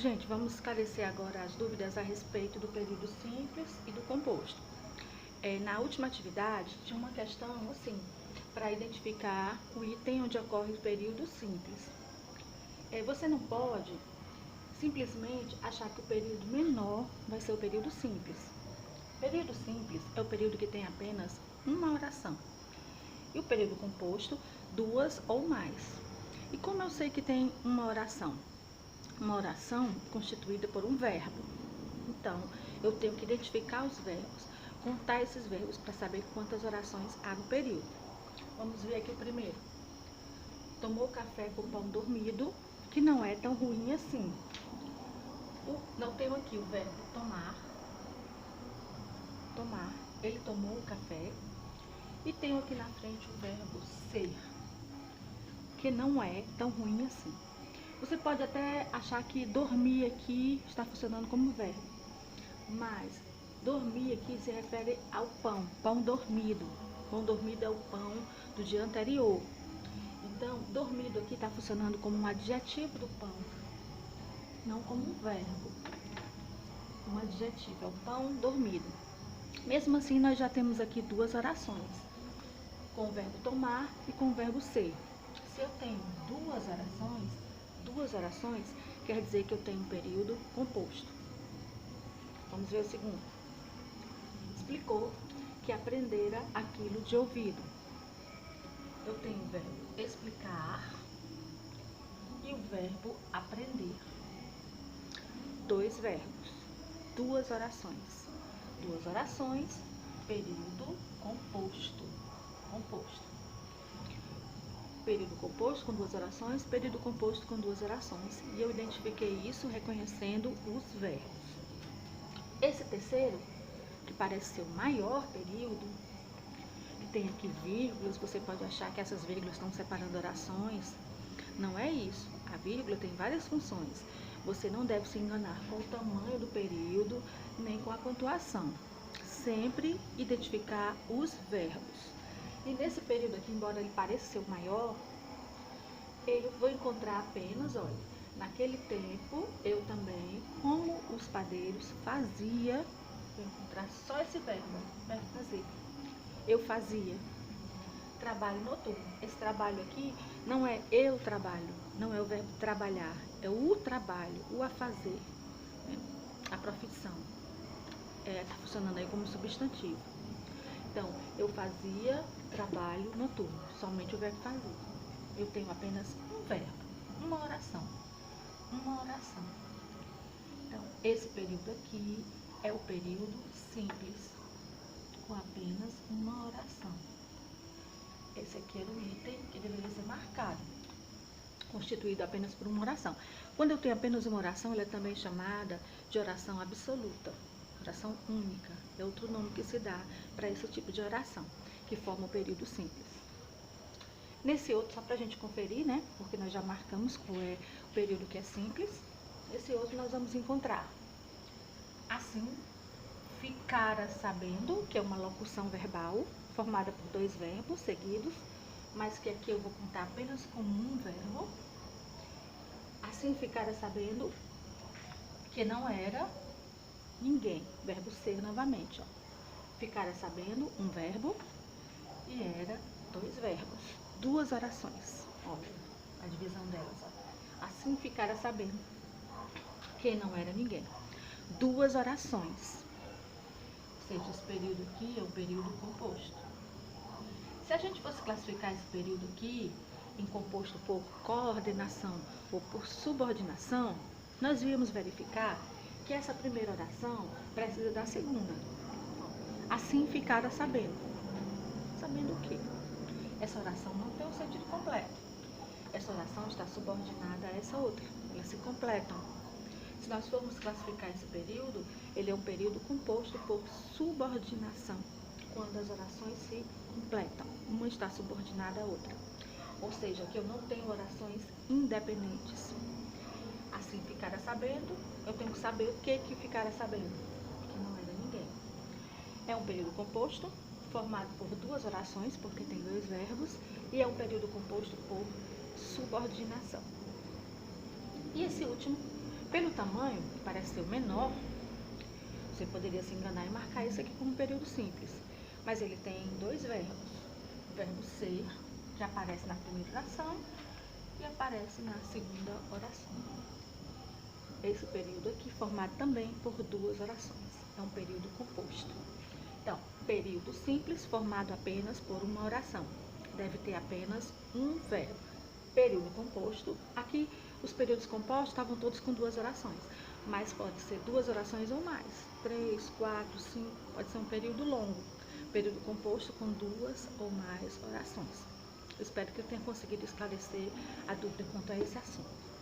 Gente, vamos esclarecer agora as dúvidas a respeito do período simples e do composto. Na última atividade, tinha uma questão assim, para identificar o item onde ocorre o período simples. Você não pode simplesmente achar que o período menor vai ser o período simples. O período simples é o período que tem apenas uma oração. E o período composto, duas ou mais. E como eu sei que tem uma oração? Uma oração constituída por um verbo. Então, eu tenho que identificar os verbos, contar esses verbos para saber quantas orações há no período. Vamos ver aqui o primeiro. Tomou café com pão dormido, que não é tão ruim assim. Não tenho aqui o verbo tomar. Tomar. Ele tomou o café. E tenho aqui na frente o verbo ser, que não é tão ruim assim. Você pode até achar que dormir aqui está funcionando como verbo, mas dormir aqui se refere ao pão, pão dormido. Pão dormido é o pão do dia anterior. Então, dormido aqui está funcionando como um adjetivo do pão, não como um verbo. Um adjetivo, é o pão dormido. Mesmo assim, nós já temos aqui duas orações, com o verbo tomar e com o verbo ser. Se eu tenho duas orações, quer dizer que eu tenho um período composto. Vamos ver o segundo. Explicou que aprendera aquilo de ouvido. Eu tenho o verbo explicar e o verbo aprender. Dois verbos, duas orações. Duas orações, período composto. Período composto com duas orações, período composto com duas orações. E eu identifiquei isso reconhecendo os verbos. Esse terceiro, que parece ser o maior período, que tem aqui vírgulas, você pode achar que essas vírgulas estão separando orações. Não é isso. A vírgula tem várias funções. Você não deve se enganar com o tamanho do período, nem com a pontuação. Sempre identificar os verbos. E nesse período aqui, embora ele pareça ser o maior, eu vou encontrar apenas, olha, naquele tempo, eu também, como os padeiros, fazia, vou encontrar só esse verbo fazer. Eu fazia trabalho noturno. Esse trabalho aqui não é eu trabalho, não é o verbo trabalhar, é o trabalho, o a fazer, né? A profissão. Está funcionando aí como substantivo. Então, eu fazia trabalho noturno, somente o verbo fazer. Eu tenho apenas um verbo, uma oração. Então, esse período aqui é o período simples, com apenas uma oração. Esse aqui era o item que deveria ser marcado, constituído apenas por uma oração. Quando eu tenho apenas uma oração, ela é também chamada de oração absoluta, oração única. É outro nome que se dá para esse tipo de oração, que forma o período simples. Nesse outro, só para a gente conferir, né? Porque nós já marcamos qual é o período que é simples. Nesse outro nós vamos encontrar assim, ficara sabendo, que é uma locução verbal, formada por dois verbos seguidos, mas que aqui eu vou contar apenas como um verbo. Assim, ficara sabendo que não era ninguém. Verbo ser novamente, ó. Ficara sabendo, um verbo, e era dois verbos. Duas orações. Olha a divisão delas, ó. Assim, ficara sabendo que não era ninguém. Duas orações. Ou seja, esse período aqui é um período composto. Se a gente fosse classificar esse período aqui em composto por coordenação ou por subordinação, nós íamos verificar que essa primeira oração precisa da segunda. Assim, ficara sabendo. Sabendo o quê? Essa oração não tem um sentido completo. Essa oração está subordinada a essa outra. Elas se completam. Se nós formos classificar esse período, ele é um período composto por subordinação, quando as orações se completam, uma está subordinada à outra. Ou seja, que eu não tenho orações independentes. Assim, ficara sabendo, eu tenho que saber o que ficara sabendo, que não era ninguém. É um período composto, formado por duas orações, porque tem dois verbos, e é um período composto por subordinação. E esse último Pelo tamanho, que parece ser o menor, você poderia se enganar e marcar isso aqui como período simples. Mas ele tem dois verbos. O verbo ser, que aparece na primeira oração e aparece na segunda oração. Esse período aqui formado também por duas orações. É um período composto. Então, período simples formado apenas por uma oração. Deve ter apenas um verbo. Período composto, aqui os períodos compostos estavam todos com duas orações, mas pode ser duas orações ou mais, 3, 4, 5, pode ser um período longo, período composto com duas ou mais orações. Eu espero que eu tenha conseguido esclarecer a dúvida quanto a esse assunto.